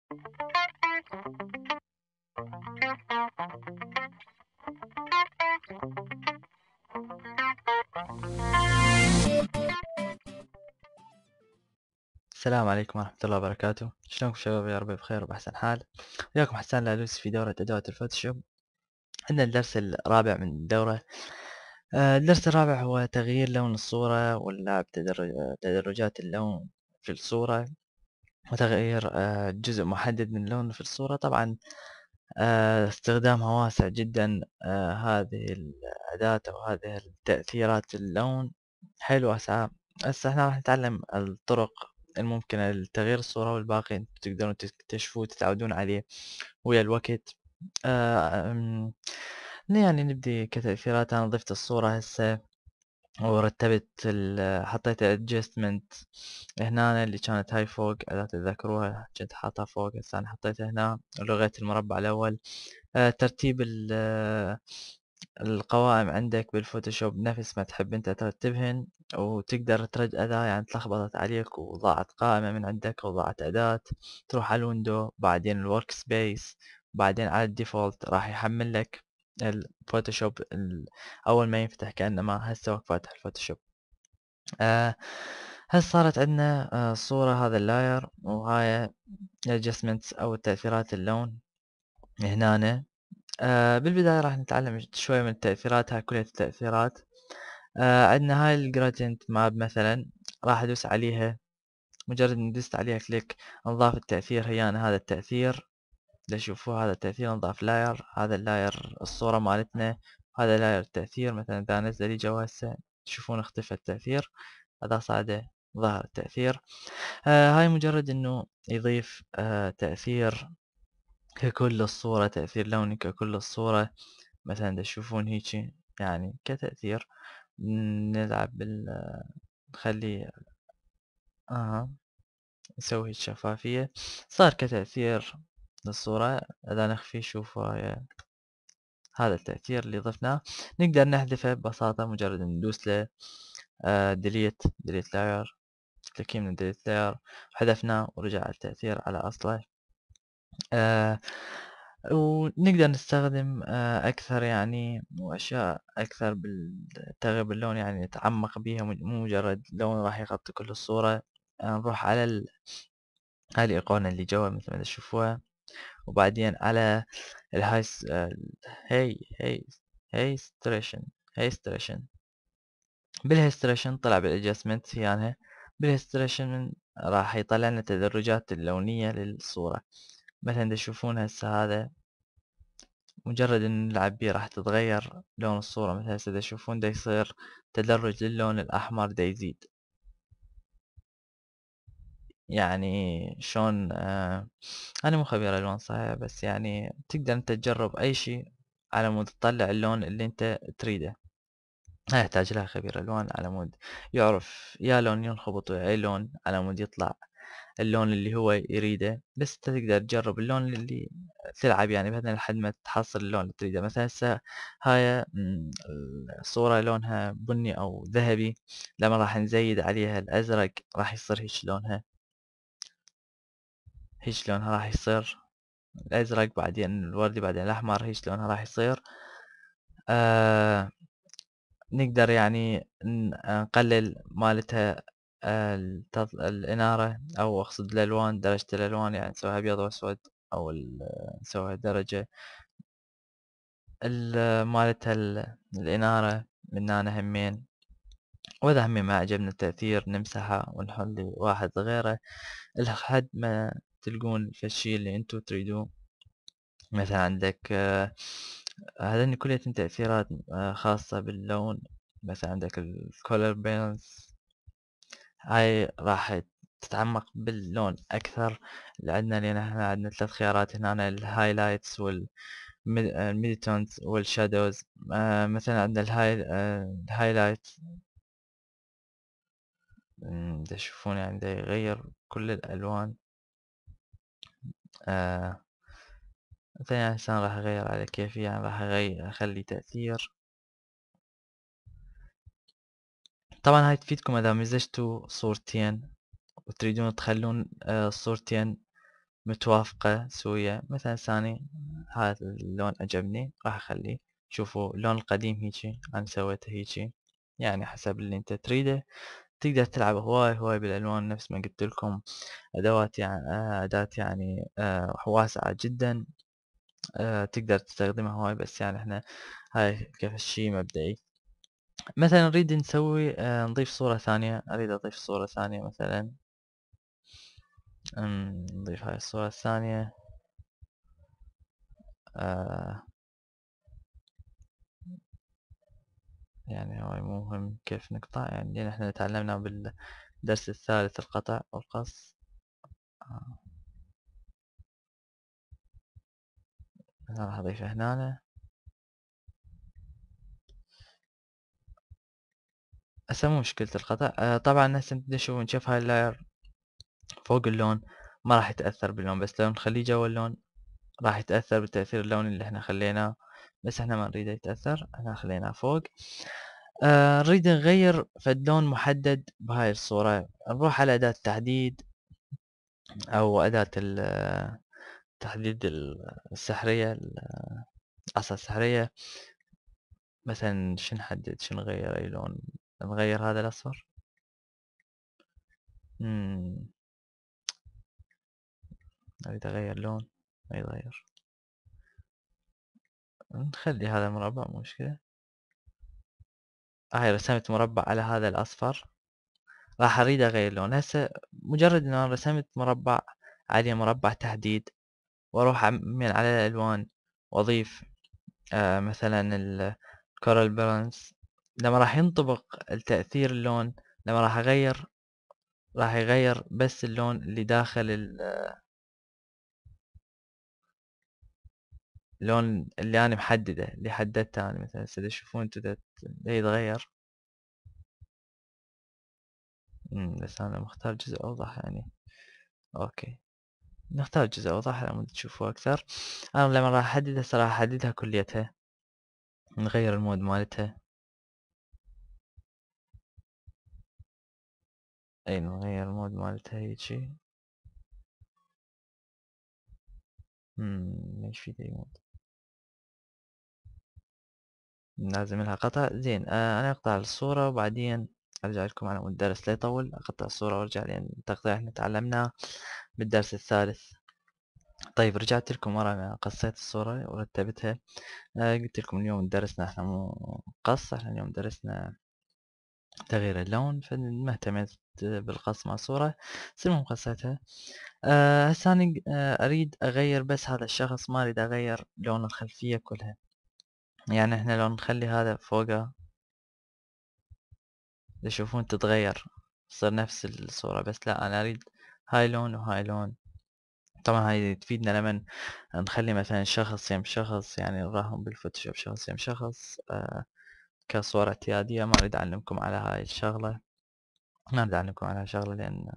السلام عليكم ورحمة الله وبركاته. شلونكم شباب؟ يا رب بخير وبأحسن حال. وياكم حسان العلوسي في دورة أدوات الفوتوشوب. عندنا الدرس الرابع من الدورة. الدرس الرابع هو تغيير لون الصورة واللعب تدرجات اللون في الصورة، وتغيير جزء محدد من اللون في الصورة. طبعا استخدامها واسع جدا. هذه الأداة أو هذه التأثيرات اللون حيل واسعة. هسه احنا راح نتعلم الطرق الممكنة لتغيير الصورة، والباقي انتم تقدرون تكتشفوه وتتعودون عليه ويا الوقت. آه، أم، يعني نبدي كتأثيرات. أنا ضفت الصورة هسه ورتبت حطيت الادجستمنت هنا اللي كانت هاي فوق، إذا تتذكروها كنت حاطها فوق. هسه أنا حطيتها هنا ولغيت المربع الأول. ترتيب القوائم عندك بالفوتوشوب نفس ما تحب انت ترتبهن، وتقدر ترد أداة. يعني تلخبطت عليك وضاعت قائمة من عندك أو ضاعت أداة، تروح على الويندو، بعدين الورك سبيس، بعدين على الديفولت راح يحمل لك الفوتوشوب أول ما ينفتح كأنما هسه فاتح الفوتوشوب. آه هسه صارت عندنا صورة، هذا اللاير، وهاي الادجستمنتس أو تأثيرات اللون هنا. بالبداية راح نتعلم شوية من التأثيرات. هاي كلها التأثيرات. عندنا هاي الجرادينت ماب مثلا، راح ادوس عليها. مجرد ان دست عليها كليك انضاف التأثير. هيانا هذا التأثير تشوفوا، هذا التأثير انضاف لاير. هذا اللاير الصورة مالتنا، هذا لاير التأثير. مثلا اذا نزل لي جوا هسه تشوفون اختفى التأثير، هذا صعده ظهر التأثير. هاي مجرد انه يضيف تأثير ككل الصورة، تأثير لوني ككل الصورة. مثلا تشوفون هيجي يعني كتأثير. نلعب نخلي نسوي الشفافية، صار كتأثير للصورة. إذا نخفي شوفوا هذا التأثير اللي ضفناه. نقدر نحذفه ببساطة، مجرد ندوس له ديليت لاير، كليكي من ديليت لاير، حذفناه ورجع التأثير على أصله. آه، ونقدر نستخدم أكثر يعني، وأشياء أكثر بالتغيير باللون، يعني نتعمق بيها، مو مجرد لون راح يغطي كل الصورة. نروح على هاي الأيقونة اللي جوا مثل ما تشوفوها، وبعدين على الهاي هي هي هيستريشن هيستريشن بالهيستريشن طلع بالادجستمنت يعني. بالهيستريشن راح يطلع لنا التدرجات اللونية للصورة. مثلا تشوفون هسه هذا مجرد ان نلعب بيه راح تتغير لون الصورة. مثل هسه تشوفون دا يصير تدرج للون الأحمر دا يزيد. يعني شلون أنا مو خبير ألوان صحيح، بس يعني تقدر أنت تجرب أي شي على مود تطلع اللون اللي أنت تريده. ما يحتاج لها خبير ألوان على مود يعرف يا لون ينخبط ويا أي لون على مود يطلع اللون اللي هو يريده. بس أنت تقدر تجرب اللون اللي تلعب يعني بهذا لحد ما تحصل اللون اللي تريده. مثلا هسه هاي الصورة لونها بني أو ذهبي، لما راح نزيد عليها الأزرق راح يصير هيج لونها. هيج لونها راح يصير الأزرق، بعدين الوردي، بعدين الأحمر. هيج لونها راح يصير. آه نقدر يعني نقلل مالتها الإنارة، أو أقصد الألوان، درجة الألوان، يعني نسويها أبيض وأسود، أو نسويها درجة مالتها الإنارة من هنا همين. وإذا همين ما عجبنا التأثير نمسحه ونحل واحد غيره لحد ما تلقون الشي اللي انتو تريدوه. مثلا عندك هذين كلية تأثيرات خاصة باللون. مثلا عندك الكولر بالانس، هاي راح تتعمق باللون أكثر. اللي عندنا لأن احنا عندنا ثلاث خيارات هنا: الهايلايتس والميدتونز والشادوز. مثلا عندنا الهايلايت، تشوفون يعني دا يغير كل الألوان. آه مثلا يعني هسه راح أغير على كيفي، يعني راح أخلي تأثير. طبعا هاي تفيدكم إذا مزجتوا صورتين وتريدون تخلون الصورتين متوافقة سوية. مثلا ثاني هذا اللون عجبني راح اخليه. شوفوا اللون القديم هيجي انا سويته هيجي، يعني حسب اللي انت تريده. تقدر تلعب هواي بالالوان نفس ما قلت لكم. ادوات يعني اداة يعني واسعة جدا. تقدر تستخدمها هواي، بس يعني احنا هاي كشي مبدئي. مثلا نريد نسوي نضيف صورة ثانية. اريد اضيف صورة ثانية مثلا. نضيف هاي الصورة الثانية. آه، يعني هاي مو مهم كيف نقطع، يعني لأن احنا تعلمنا بالدرس الثالث القطع والقص. آه، أنا راح اضيفه هنا. هسه مو مشكلة القطع. طبعا هسه تشوفون نشوف هاي اللاير فوق اللون ما راح يتأثر باللون، بس لو نخليه جوا اللون راح يتأثر بتأثير اللون اللي احنا خليناه. بس احنا ما نريده يتأثر، احنا خليناه فوق. نريد نغير فد لون محدد بهاي الصورة. نروح على أداة تحديد أو أداة التحديد السحرية، العصا السحرية. مثلا شو نحدد، شو نغير، أي لون نغير؟ هذا الأصفر. مم. أريد أغير لون، ما يتغير. نخلي هذا مربع مو مشكلة. هاي رسمت مربع على هذا الأصفر. راح أريد أغير لون. هسه مجرد إن أنا رسمت مربع عليه مربع تحديد، وأروح من على الألوان وأضيف مثلا الكورال بالانس. لما راح ينطبق التأثير اللون، لما راح أغير راح يغير بس اللون اللي داخل اللون اللي أنا محدده، اللي حددته أنا. مثلا هسه تشوفون انتو ده يتغير. بس أنا مختار جزء أوضح يعني. أوكي، نختار جزء أوضح لما تشوفوا أكثر. أنا لما راح أحددها صراحة أحددها كليتها. نغير المود مالتها. أي نغير المود مالتها هيجي. ايش في دي مود؟ لازم لها قطع. زين أنا أقطع الصورة وبعدين أرجع لكم على مود الدرس لا يطول. أقطع الصورة وأرجع، لأن التقطيع احنا تعلمناه بالدرس الثالث. طيب رجعت لكم ورا. أنا قصيت الصورة ورتبتها. قلت لكم اليوم درسنا احنا مو قص، احنا اليوم درسنا تغيير اللون، فما اهتميت بالقص مع الصورة. بس المهم قصيتها. هسه أنا أريد أغير بس هذا الشخص، ما أريد أغير لون الخلفية كلها. يعني احنا لو نخلي هذا فوقه تشوفون تتغير، تصير نفس الصورة. بس لا، أنا أريد هاي لون وهاي لون. طبعا هاي تفيدنا لمن نخلي مثلا شخص يم شخص، يعني نراهم بالفوتوشوب شخص يم شخص كصورة اعتيادية. ما أريد أعلمكم على هاي الشغلة. ما أريد أعلمكم على هاي الشغلة لأن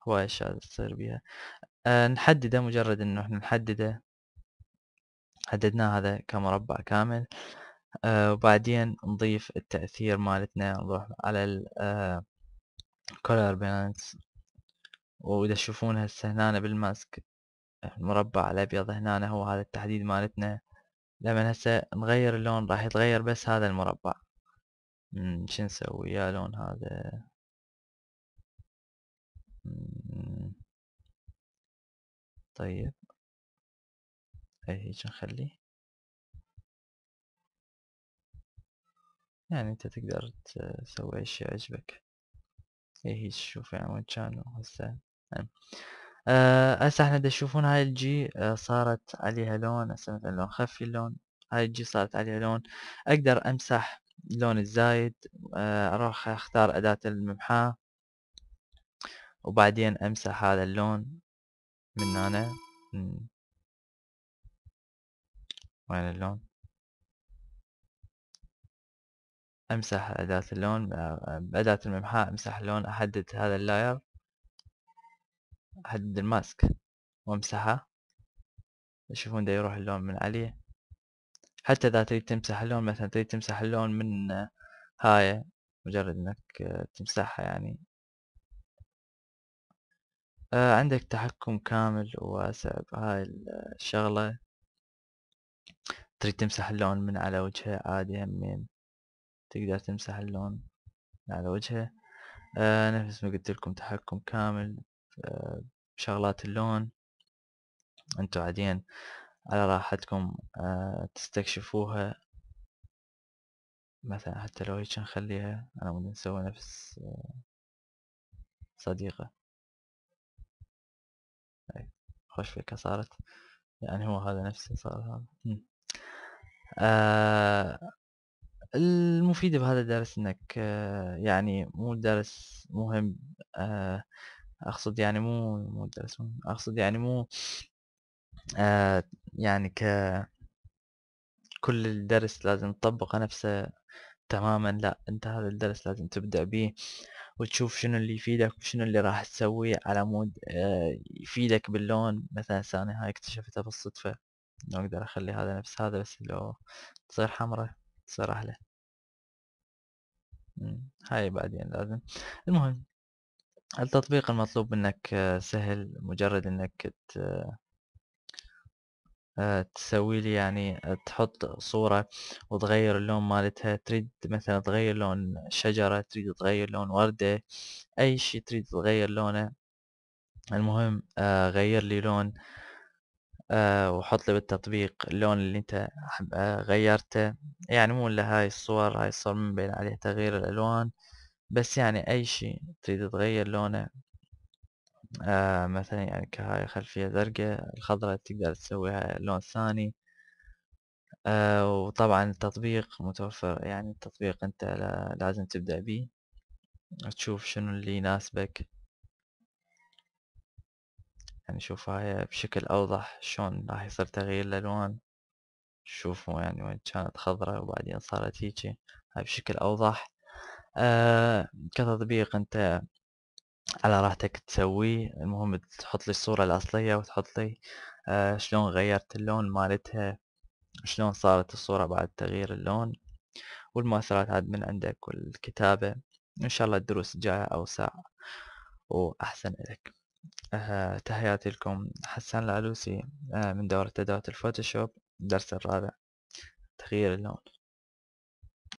هواي أشياء تصير بيها. نحدده. مجرد إنه إحنا نحدده، حددناه هذا كمربع كامل. وبعدين نضيف التأثير مالتنا. نروح على ال color balance. وإذا تشوفون هسه هنا بالماسك المربع الأبيض هنا هو هذا التحديد مالتنا. لما هسه نغير اللون راح يتغير بس هذا المربع. شو نسوي يا لون هذا؟ طيب هيك نخليه. يعني انت تقدر تسوي اي شي يعجبك. هيك شوف يعني وين كانوا هسه. نعم. هسه احنا دا تشوفون هاي الجي صارت عليها لون. هسه مثلا لو نخفي اللون، هاي الجي صارت عليها لون. اقدر امسح اللون الزايد. اروح اختار اداة الممحاة وبعدين امسح هذا اللون من هنا. مم، وين اللون؟ امسح اداة اللون باداة الممحاة. امسح اللون، احدد هذا اللاير، احدد الماسك وامسحه. تشوفون دا يروح اللون من عليه. حتى اذا تريد تمسح اللون، مثلا تريد تمسح اللون من هاي، مجرد انك تمسحها يعني. عندك تحكم كامل وواسع بهاي الشغلة. تريد تمسح اللون من على وجهه عادي همين تقدر تمسح اللون من على وجهه. نفس ما قلت لكم تحكم كامل بشغلات اللون. انتوا عاديا على راحتكم تستكشفوها. مثلا حتى لو هيك نخليها انا ودي نسوي نفس صديقة. هاي خوش فكرة صارت. يعني هو هذا نفسه صار هذا. آه المفيد بهذا الدرس انك يعني مو درس مهم. اقصد يعني مو درس مهم. اقصد يعني مو آه يعني كل الدرس لازم تطبقه نفسه تماما. لا، انت هذا الدرس لازم تبدأ به وتشوف شنو اللي يفيدك وشنو اللي راح تسويه على مود يفيدك باللون. مثلا ثاني هاي اكتشفتها بالصدفة انه اقدر اخلي هذا نفس هذا، بس لو تصير حمرة تصير احلى. هاي بعدين لازم. المهم التطبيق المطلوب منك سهل. مجرد انك تسوي لي يعني تحط صورة وتغير اللون مالتها. تريد مثلا تغير لون شجرة، تريد تغير لون وردة، اي شي تريد تغير لونه. المهم غير لي لون وحط لي بالتطبيق اللون اللي انت غيرته. يعني مو الا هاي الصور من بين عليها تغيير الالوان. بس يعني اي شي تريد تغير لونه مثلا يعني كهاي خلفية زرقاء الخضراء تقدر تسويها لون ثاني. وطبعا التطبيق متوفر. يعني التطبيق انت لازم تبدأ بيه وتشوف شنو اللي يناسبك. يعني شوف هاي بشكل أوضح شلون راح يصير تغيير الألوان. شوفوا يعني وين كانت خضراء وبعدين صارت هيجي. هاي بشكل أوضح. كتطبيق انت على راحتك تسويه. المهم تحط لي الصورة الأصلية وتحط لي شلون غيرت اللون مالتها، شلون صارت الصورة بعد تغيير اللون، والمؤثرات عاد من عندك والكتابة. إن شاء الله الدروس الجاية أوسع وأحسن إلك. تحياتي لكم. حسان العلوسي من دورة أدوات الفوتوشوب، الدرس الرابع، تغيير اللون.